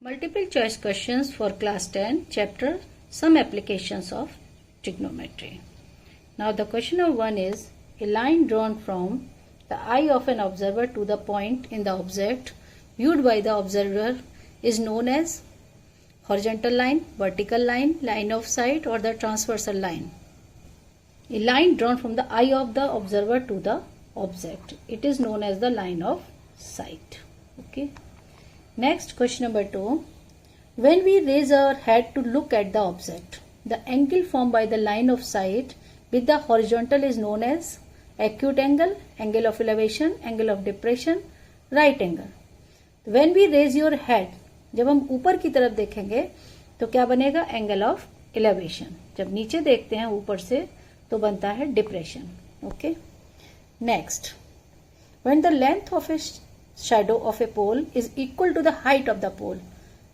Multiple choice questions for class 10 chapter Some Applications of Trigonometry. Now the question number 1 is a line drawn from the eye of an observer to the point in the object viewed by the observer is known as horizontal line, vertical line, line of sight or the transversal line. A line drawn from the eye of the observer to the object. It is known as the line of sight. Okay. Next, question number 2. When we raise our head to look at the object, the angle formed by the line of sight with the horizontal is known as acute angle, angle of elevation, angle of depression, right angle. When we raise your head, जब हम ऊपर की तरफ देखेंगे तो क्या बनेगा? Angle of elevation. जब नीचे देखते हैं ऊपर से तो बनता है depression. Okay. Next, when the length of A shadow of a pole is equal to the height of the pole,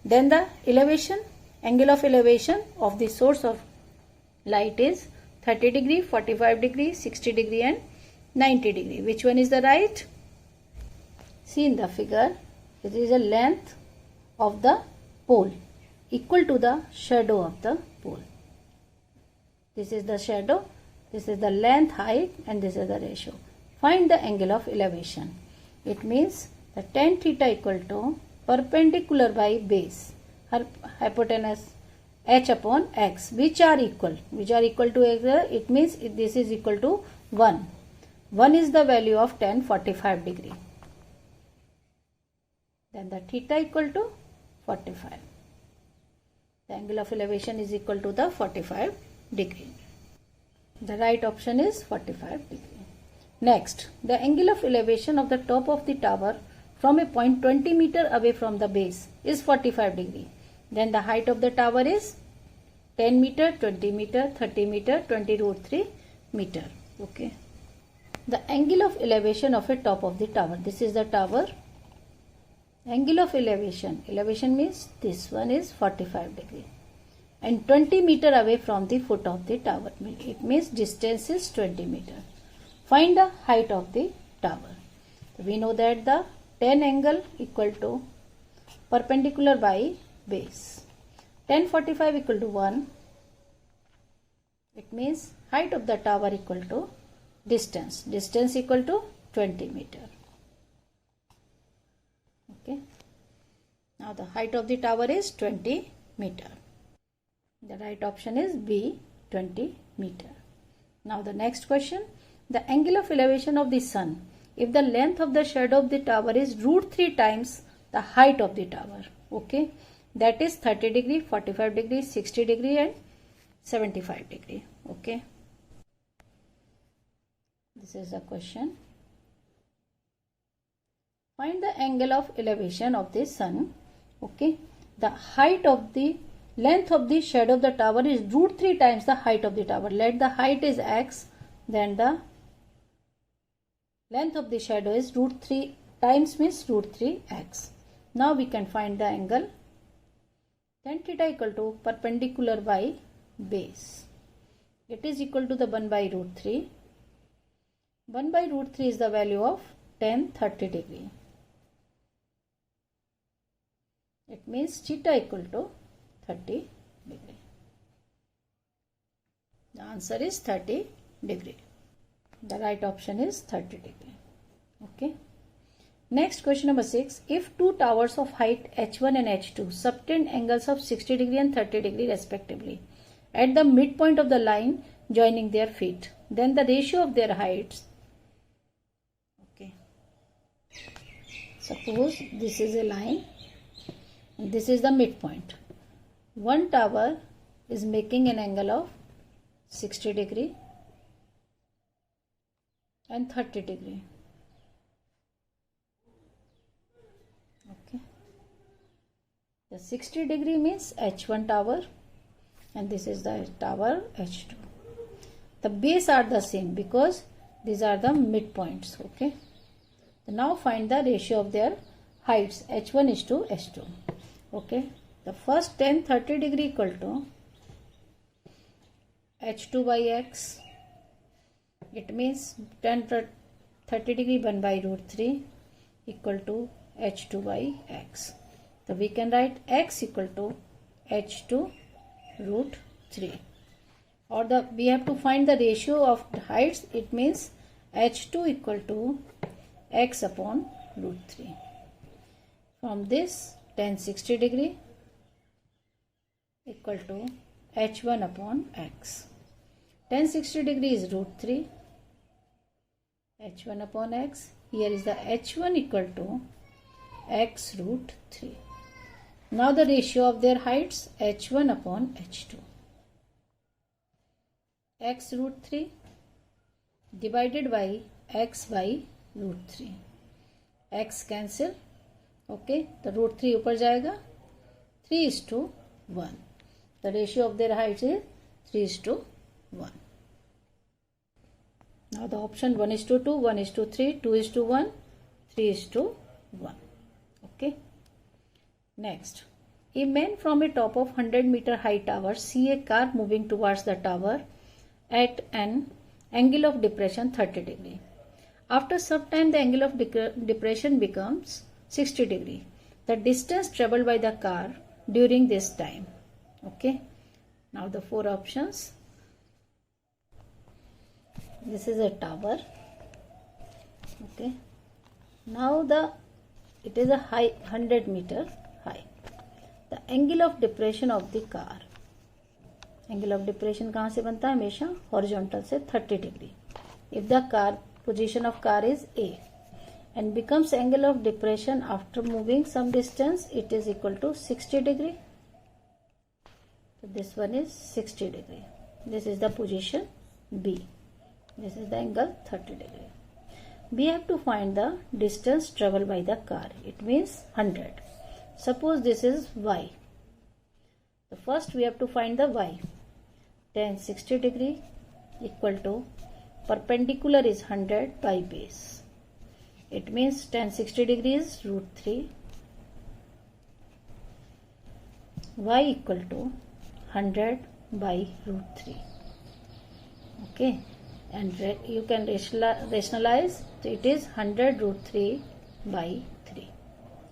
then the elevation, angle of elevation of the source of light is 30 degree, 45 degree, 60 degree and 90 degree. Which one is the right? See in the figure, it is a length of the pole equal to the shadow of the pole. This is the shadow, this is the length, height and this is the ratio. Find the angle of elevation. It means the tan theta equal to perpendicular by base, hypotenuse h upon x, which are equal to x. It means this is equal to 1. 1 is the value of tan 45 degree. Then the theta equal to 45. The angle of elevation is equal to the 45 degree. The right option is 45 degree. Next, the angle of elevation of the top of the tower from a point 20 meter away from the base is 45 degree. Then the height of the tower is 10 meter, 20 meter, 30 meter, 20 root 3 meter. Okay. The angle of elevation of a top of the tower. This is the tower. Angle of elevation. Elevation means this one is 45 degree. And 20 meter away from the foot of the tower. It means distance is 20 meter. Find the height of the tower. So we know that the tan angle equal to perpendicular by base. Tan 45 equal to 1. It means height of the tower equal to distance. Distance equal to 20 meter. Okay. Now the height of the tower is 20 meter. The right option is B, 20 meter. Now the next question. The angle of elevation of the sun, if the length of the shadow of the tower is root 3 times the height of the tower, okay, that is 30 degree, 45 degree, 60 degree and 75 degree, okay. This is the question. Find the angle of elevation of the sun, okay. The height of the length of the shadow of the tower is root 3 times the height of the tower. Let the height is x, then the length of the shadow is root 3 times means root 3x. Now we can find the angle. Tan theta equal to perpendicular by base. It is equal to the 1 by root 3. 1 by root 3 is the value of tan 30 degree. It means theta equal to 30 degree. The answer is 30 degree. The right option is 30 degree. Okay. Next, question number 6. If two towers of height h1 and h2 subtend angles of 60 degree and 30 degree respectively at the midpoint of the line joining their feet, then the ratio of their heights. Okay. Suppose this is a line and this is the midpoint. One tower is making an angle of 60 degree and 30 degree. Okay. The 60 degree means H1 tower and this is the tower H2. The base are the same because these are the midpoints. Okay. So now find the ratio of their heights H1 is to H2. Okay. The first tan 30 degree equal to H2 by X. It means tan 30 degree 1 by root 3 equal to H2 by X. So we can write x equal to h2 root 3. Or we have to find the ratio of the heights. It means h2 equal to x upon root 3. From this, tan 60 degree equal to h1 upon x. Tan 60 degree is root 3. h1 upon x. Here is the h1 equal to x root 3. Now the ratio of their heights, h1 upon h2. X root 3 divided by x by root 3. X cancel. Okay, the root 3 ऊपर जाएगा. 3:1. The ratio of their heights is 3:1. Now the option 1:2, 1:3, 2:1, 3:1. Okay. Next, a man from a top of 100-meter high tower see a car moving towards the tower at an angle of depression 30 degree. After some time, the angle of depression becomes 60 degree. The distance traveled by the car during this time. Okay. Now the 4 options. This is a tower. Okay. Now it is a high 100-meter high. The angle of depression of the car. Angle of depression कहाँ से बनता है? हमेशा horizontal से 30 degree. If the position of car is A and becomes angle of depression after moving some distance, it is equal to 60 degree. So this one is 60 degree. This is the position B. This is the angle 30 degree. We have to find the distance traveled by the car. It means 100. Suppose this is y. So first we have to find the y. Tan 60 degree equal to perpendicular is 100 by base. It means tan 60 degree is root 3. Y equal to 100 by root 3. Okay. And you can rationalize. So it is 100 root 3 by 3.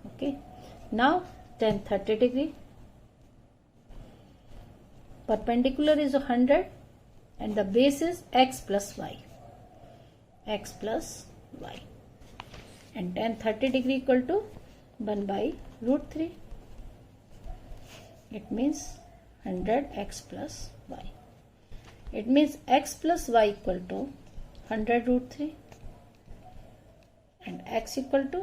Okay. Now tan 30 degree. Perpendicular is 100 and the base is x plus y. X plus y. And tan 30 degree equal to 1 by root 3. It means 100 x plus y. It means x plus y equal to 100 root 3 and x equal to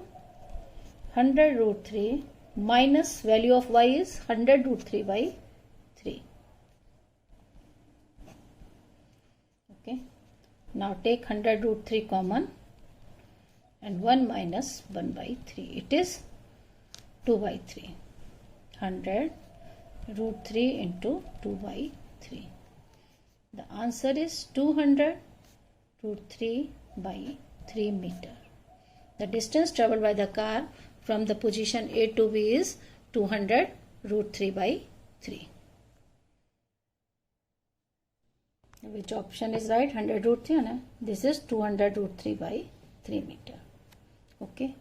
100 root 3 minus value of y is 100 root 3 by 3. Okay. Now take 100 root 3 common and 1 minus 1 by 3. It is 2 by 3. 100 root 3 into 2 by 3. The answer is 200 root 3 by 3 meter. The distance traveled by the car from the position A to B is 200 root 3 by 3. Which option is right? 100 root 3. No? This is 200 root 3 by 3 meter. Okay.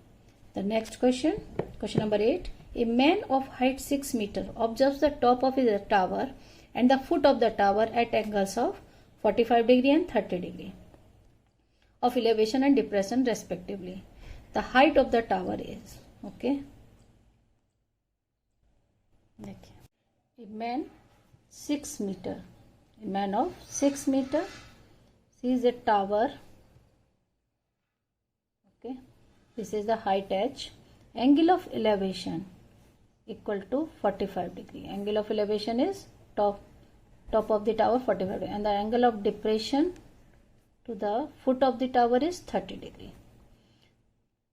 The next question, question number 8. A man of height 6 meter observes the top of his tower and the foot of the tower at angles of 45 degree and 30 degree of elevation and depression respectively. The height of the tower is, okay. A man 6 meter. A man of 6 meter sees a tower. Okay. This is the height h. Angle of elevation equal to 45 degree. Angle of elevation is top of the tower 45 degree and the angle of depression to the foot of the tower is 30 degree.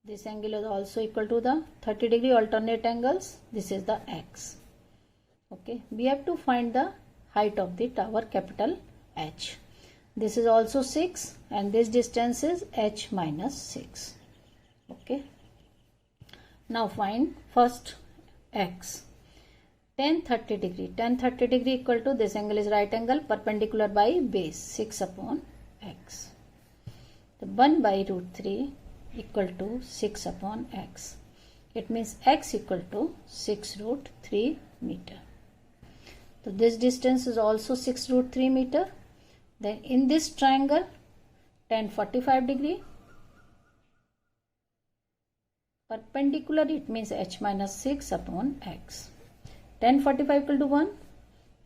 This angle is also equal to the 30 degree alternate angles. This is the x. Okay. We have to find the height of the tower, capital H. This is also 6 and this distance is h minus 6. Okay. Now find first x. Tan 30 degree. Tan 30 degree equal to this angle is right angle perpendicular by base 6 upon x. The 1 by root 3 equal to 6 upon x. It means x equal to 6 root 3 meter. So this distance is also 6 root 3 meter. Then in this triangle, tan 45 degree. Perpendicular, it means h minus 6 upon x. Tan 45 equal to 1.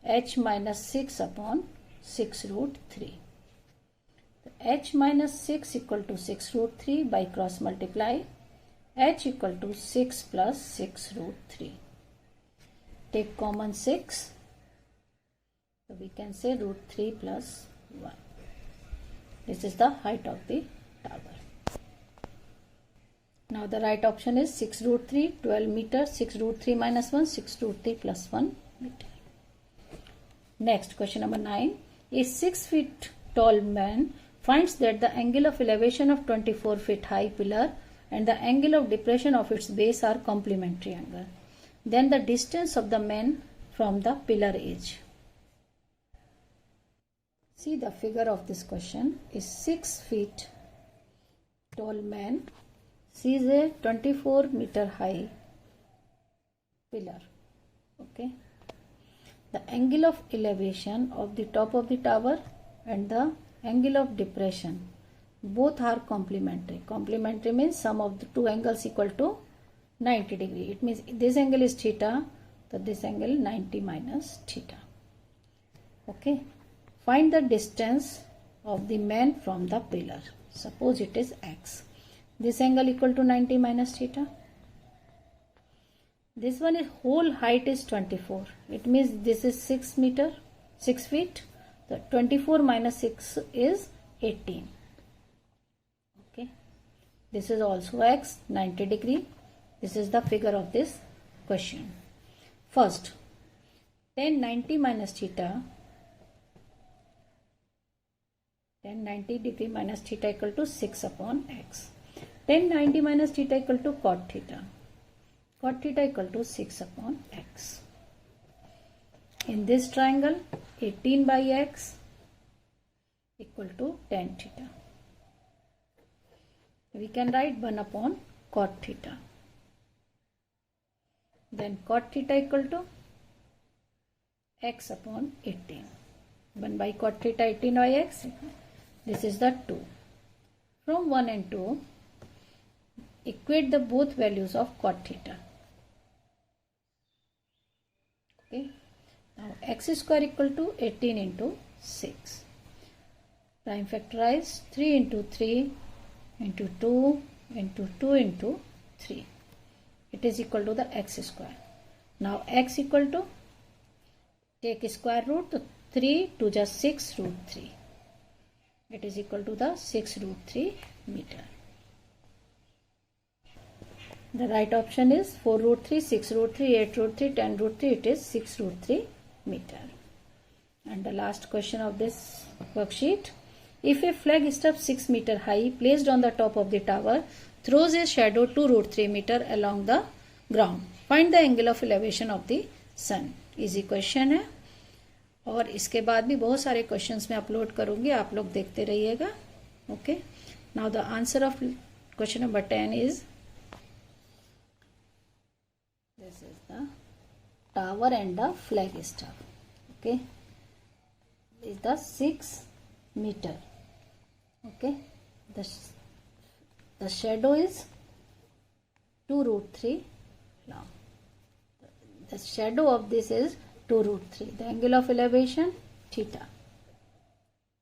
H minus 6 upon 6 root 3. H minus 6 equal to 6 root 3 by cross multiply. H equal to 6 plus 6 root 3. Take common 6. So we can say root 3 plus 1. This is the height of the tower. Now the right option is 6 root 3, 12 meter, 6 root 3 minus 1, 6 root 3 plus 1 meter. Next, question number 9. A 6 feet tall man finds that the angle of elevation of 24 feet high pillar and the angle of depression of its base are complementary angle. Then the distance of the man from the pillar is. See, the figure of this question is 6 feet tall man sees a 24 meter high pillar. Okay. The angle of elevation of the top of the tower and the angle of depression both are complementary. Complementary means sum of the two angles equal to 90 degree. It means this angle is theta, so this angle 90 minus theta. Okay. Find the distance of the man from the pillar. Suppose it is x. This angle equal to 90 minus theta. This one is whole height is 24. It means this is 6 feet. So 24 minus 6 is 18. Okay. This is also x, 90 degree. This is the figure of this question. First, tan 90 minus theta. Tan 90 degree minus theta equal to 6 upon x. Tan 90 minus theta equal to cot theta. Cot theta equal to 6 upon x. In this triangle, 18 by x equal to tan theta. We can write 1 upon cot theta. Then cot theta equal to x upon 18. 1 by cot theta 18 by x. This is the 2. From 1 and 2, equate the both values of cot theta. Okay. Now x square equal to 18 into 6. Prime factorize 3 into 3 into 2 into 2 into 3. It is equal to the x square. Now x equal to, take square root, so 3 to just 6 root 3. It is equal to the 6 root 3 meter. The right option is 4 root 3, 6 root 3, 8 root 3, 10 root 3. It is 6 root 3 meter. And the last question of this worksheet. If a flag staff 6 meter high placed on the top of the tower throws a shadow 2 root 3 meter along the ground, find the angle of elevation of the sun. Easy question है और इसके बाद भी बहुत सारे questions मैं upload करूंगी, आप लोग देखते रहिएगा. Okay. Now the answer of question number 10 is this is the tower and the flag staff. Okay, is the 6 meter. Okay, the shadow is 2 root 3 long. The shadow of this is 2 root 3. The angle of elevation theta.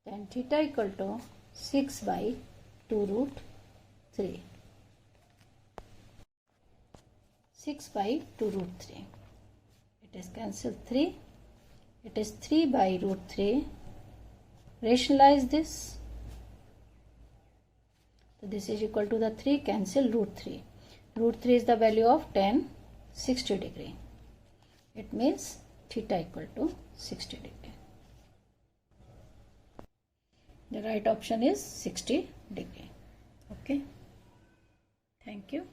Tan theta equal to 6 by 2 root 3. 6 by 2 root 3. It is cancelled 3. It is 3 by root 3. Rationalize this. So this is equal to the 3, cancel root 3. Root 3 is the value of tan 60 degree. It means theta equal to 60 degree. The right option is 60 degree. Okay. Thank you.